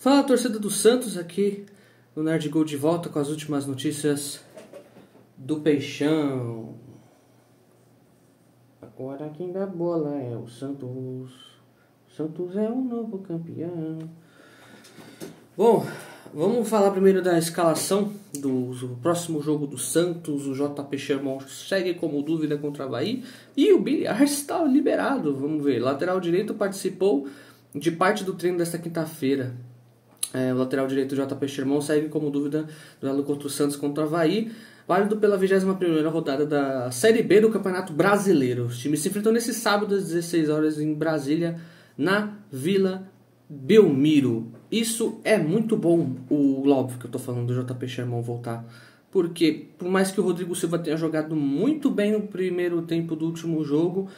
Fala, torcida do Santos, aqui no Nerd Gol de volta com as últimas notícias do Peixão. Agora quem dá bola é o Santos. O Santos é o novo campeão. Bom, vamos falar primeiro da escalação do próximo jogo do Santos. O JP Sherman segue como dúvida contra o Avaí e o Billy Arce está liberado. Vamos ver, lateral direito participou de parte do treino desta quinta-feira. O lateral direito JP Sherman segue como dúvida do duelo contra o Santos contra o Avaí, válido pela 21ª rodada da Série B do Campeonato Brasileiro. Os times se enfrentam nesse sábado às 16 horas em Brasília, na Vila Belmiro. Isso é muito bom, óbvio que eu estou falando do JP Sherman voltar, porque por mais que o Rodrigo Silva tenha jogado muito bem no primeiro tempo do último jogo,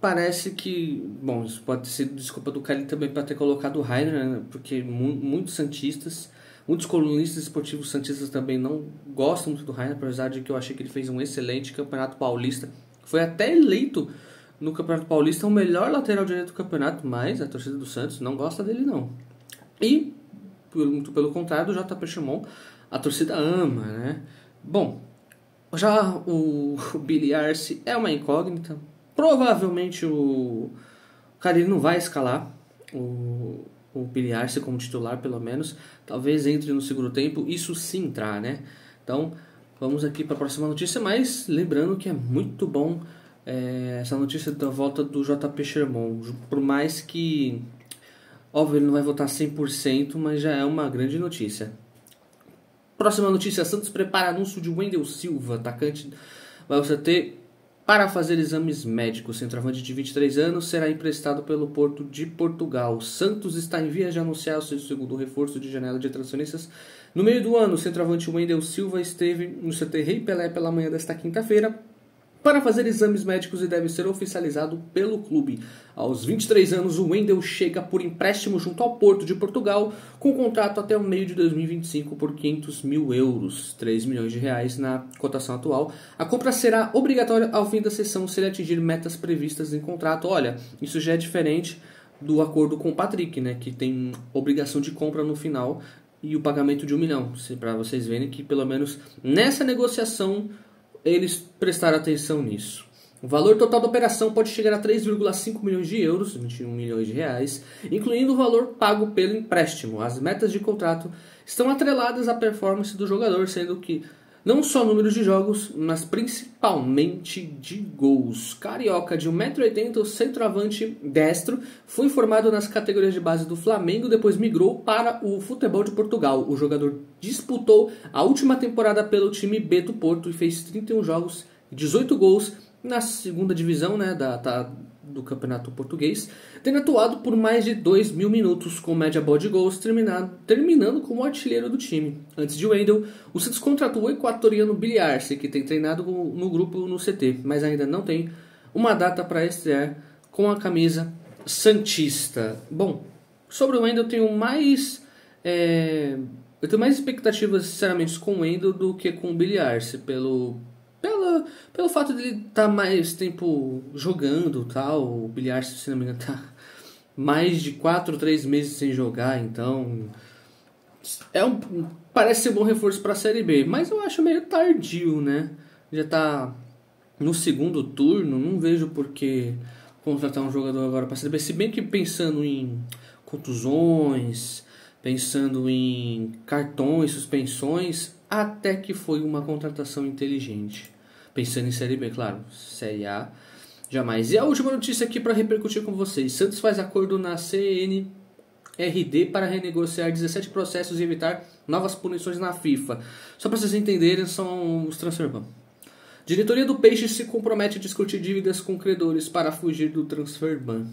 parece que, bom, isso pode ser desculpa do Cali também para ter colocado o Rainer, né? Porque muitos santistas, muitos colunistas esportivos santistas também não gostam muito do Rainer, apesar de que eu achei que ele fez um excelente Campeonato Paulista. Foi até eleito no Campeonato Paulista o melhor lateral direito do campeonato, mas a torcida do Santos não gosta dele não. E, muito pelo contrário, do JP Sherman, a torcida ama, né? Bom, já o Billy Arce é uma incógnita. Provavelmente o Carille não vai escalar o Billy Arce como titular, pelo menos. Talvez entre no segundo tempo, isso sim entrar, né? Então, vamos aqui para a próxima notícia, mas lembrando que é muito bom essa notícia da volta do JP Sherman. Por mais que, óbvio, ele não vai votar 100%, mas já é uma grande notícia. Próxima notícia, Santos prepara anúncio de Wendel Silva, atacante vai ter para fazer exames médicos. Centroavante de 23 anos será emprestado pelo Porto de Portugal. Santos está em vias de anunciar o seu segundo reforço de janela de transferências. No meio do ano, o centroavante Wendel Silva esteve no CT Rei Pelé pela manhã desta quinta-feira para fazer exames médicos e deve ser oficializado pelo clube. Aos 23 anos, o Wendel chega por empréstimo junto ao Porto de Portugal, com contrato até o meio de 2025 por 500 mil euros, 3 milhões de reais na cotação atual. A compra será obrigatória ao fim da sessão se ele atingir metas previstas em contrato. Olha, isso já é diferente do acordo com o Patrick, né, que tem obrigação de compra no final e o pagamento de 1 milhão. Para vocês verem que pelo menos nessa negociação eles prestaram atenção nisso. O valor total da operação pode chegar a 3,5 milhões de euros, 21 milhões de reais, incluindo o valor pago pelo empréstimo. As metas de contrato estão atreladas à performance do jogador, sendo que não só número de jogos, mas principalmente de gols. Carioca de 1,80 m, o centroavante destro, foi formado nas categorias de base do Flamengo, depois migrou para o futebol de Portugal. O jogador disputou a última temporada pelo time B do Porto e fez 31 jogos e 18 gols na segunda divisão, né, do campeonato português, tendo atuado por mais de 2.000 minutos, com média boa de gols, terminando como artilheiro do time. Antes de Wendel, o Santos contratou o equatoriano Billy Arce, que tem treinado no grupo no CT, mas ainda não tem uma data para estrear com a camisa santista. Bom, sobre o Wendel eu tenho mais expectativas, sinceramente, com o Wendel do que com o Billy Arce, pelo fato de ele estar mais tempo jogando, tal. O Billy Arce, se não me engano, está mais de 4 ou 3 meses sem jogar, então parece ser um bom reforço para a Série B, mas eu acho meio tardio, né? Já está no segundo turno, não vejo por que contratar um jogador agora para a Série B, se bem que pensando em contusões, pensando em cartões, suspensões, até que foi uma contratação inteligente. Pensando em Série B, claro. Série A, jamais. E a última notícia aqui para repercutir com vocês. Santos faz acordo na CNRD para renegociar 17 processos e evitar novas punições na FIFA. Só para vocês entenderem, são os transfer ban. Diretoria do Peixe se compromete a discutir dívidas com credores para fugir do transfer ban.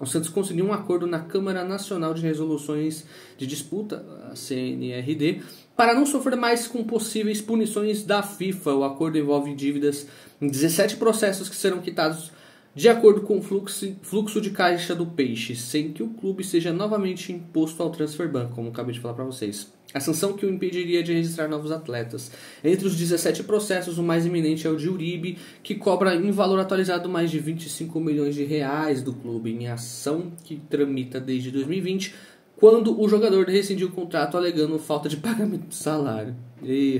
O Santos conseguiu um acordo na Câmara Nacional de Resoluções de Disputa, a CNRD, para não sofrer mais com possíveis punições da FIFA. O acordo envolve dívidas em 17 processos que serão quitados de acordo com o fluxo de caixa do Peixe, sem que o clube seja novamente imposto ao transfer ban, como acabei de falar para vocês. A sanção que o impediria de registrar novos atletas. Entre os 17 processos, o mais iminente é o de Uribe, que cobra em valor atualizado mais de 25 milhões de reais do clube, em ação que tramita desde 2020, quando o jogador rescindiu o contrato alegando falta de pagamento de salário.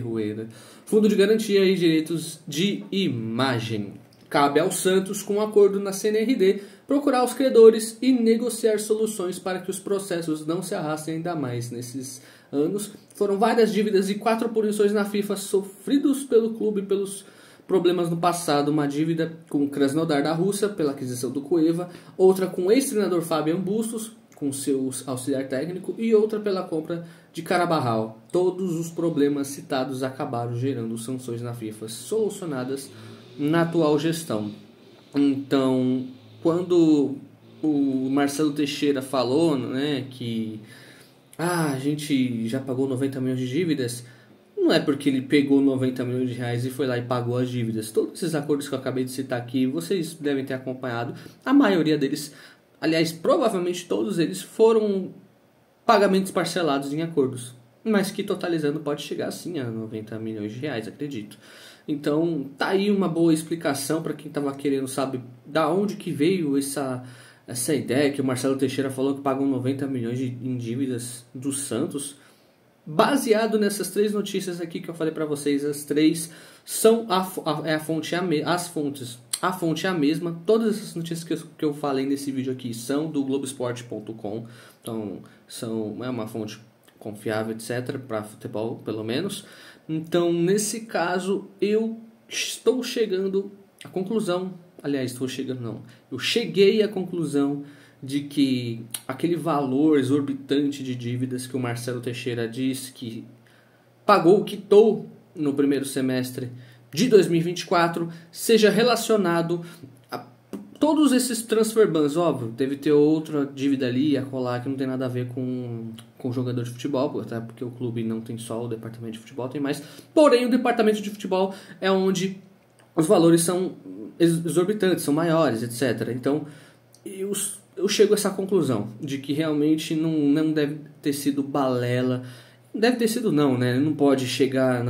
Rueda. Fundo de garantia e direitos de imagem. Cabe ao Santos, com um acordo na CNRD, procurar os credores e negociar soluções para que os processos não se arrastem ainda mais. Nesses anos, foram várias dívidas e 4 punições na FIFA sofridos pelo clube pelos problemas no passado. Uma dívida com o Krasnodar da Rússia, pela aquisição do Cueva, outra com o ex-treinador Fabian Bustos, com seu auxiliar técnico, e outra pela compra de Carabarral. Todos os problemas citados acabaram gerando sanções na FIFA, solucionadas na atual gestão. Então, quando o Marcelo Teixeira falou, né, que a gente já pagou 90 milhões de dívidas, não é porque ele pegou 90 milhões de reais e foi lá e pagou as dívidas. Todos esses acordos que eu acabei de citar aqui, vocês devem ter acompanhado. A maioria deles, aliás, provavelmente todos eles, foram pagamentos parcelados em acordos, mas que totalizando pode chegar sim a 90 milhões de reais, acredito. Então, tá aí uma boa explicação para quem estava querendo saber da onde que veio essa ideia que o Marcelo Teixeira falou que pagam 90 milhões em dívidas do Santos. Baseado nessas 3 notícias aqui que eu falei para vocês, as 3 são a fonte é a mesma. Todas essas notícias que eu falei nesse vídeo aqui são do Globoesporte.com, então é uma fonte confiável, etc, para futebol, pelo menos. Então, nesse caso, eu estou chegando à conclusão, eu cheguei à conclusão de que aquele valor exorbitante de dívidas que o Marcelo Teixeira disse que quitou no primeiro semestre de 2024, seja relacionado a todos esses transfer bans. Óbvio, deve ter outra dívida ali a colar que não tem nada a ver com o jogador de futebol, até porque o clube não tem só o departamento de futebol, tem mais. Porém, o departamento de futebol é onde os valores são exorbitantes, são maiores, etc. Então, eu chego a essa conclusão de que realmente não deve ter sido balela. Deve ter sido não, né? Não pode chegar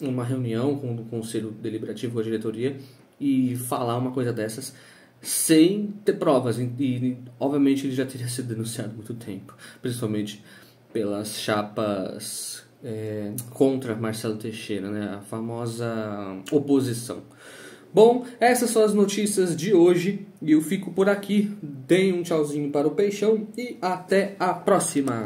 numa reunião com o conselho deliberativo, com a diretoria, e falar uma coisa dessas sem ter provas. E obviamente ele já teria sido denunciado há muito tempo, principalmente pelas chapas contra Marcelo Teixeira, né? A famosa oposição. Bom, essas são as notícias de hoje e eu fico por aqui. Deem um tchauzinho para o Peixão e até a próxima!